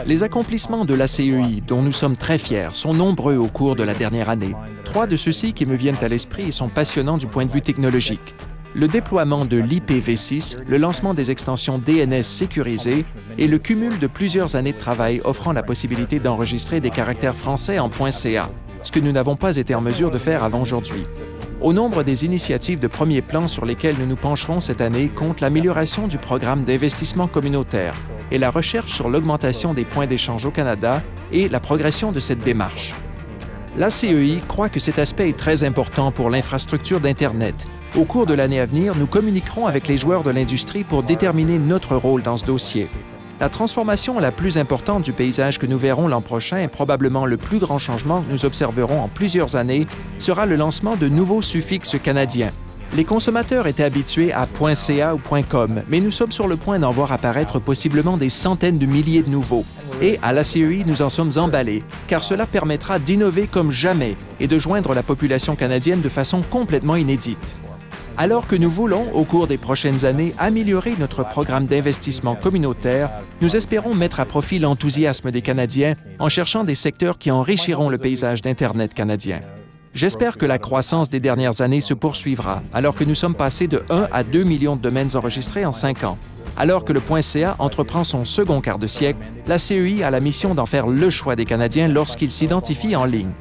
Les accomplissements de la CEI, dont nous sommes très fiers, sont nombreux au cours de la dernière année. 3 de ceux-ci qui me viennent à l'esprit et sont passionnants du point de vue technologique. Le déploiement de l'IPv6, le lancement des extensions DNS sécurisées et le cumul de plusieurs années de travail offrant la possibilité d'enregistrer des caractères français en .ca, ce que nous n'avons pas été en mesure de faire avant aujourd'hui. Au nombre des initiatives de premier plan sur lesquelles nous nous pencherons cette année compte l'amélioration du programme d'investissement communautaire et la recherche sur l'augmentation des points d'échange au Canada et la progression de cette démarche. La CEI croit que cet aspect est très important pour l'infrastructure d'Internet. Au cours de l'année à venir, nous communiquerons avec les joueurs de l'industrie pour déterminer notre rôle dans ce dossier. La transformation la plus importante du paysage que nous verrons l'an prochain et probablement le plus grand changement que nous observerons en plusieurs années sera le lancement de nouveaux suffixes canadiens. Les consommateurs étaient habitués à .ca ou .com, mais nous sommes sur le point d'en voir apparaître possiblement des centaines de milliers de nouveaux. Et à la CEI, nous en sommes emballés, car cela permettra d'innover comme jamais et de joindre la population canadienne de façon complètement inédite. Alors que nous voulons, au cours des prochaines années, améliorer notre programme d'investissement communautaire, nous espérons mettre à profit l'enthousiasme des Canadiens en cherchant des secteurs qui enrichiront le paysage d'Internet canadien. J'espère que la croissance des dernières années se poursuivra, alors que nous sommes passés de 1 à 2 millions de domaines enregistrés en 5 ans. Alors que le .ca entreprend son second quart de siècle, la CEI a la mission d'en faire le choix des Canadiens lorsqu'ils s'identifient en ligne.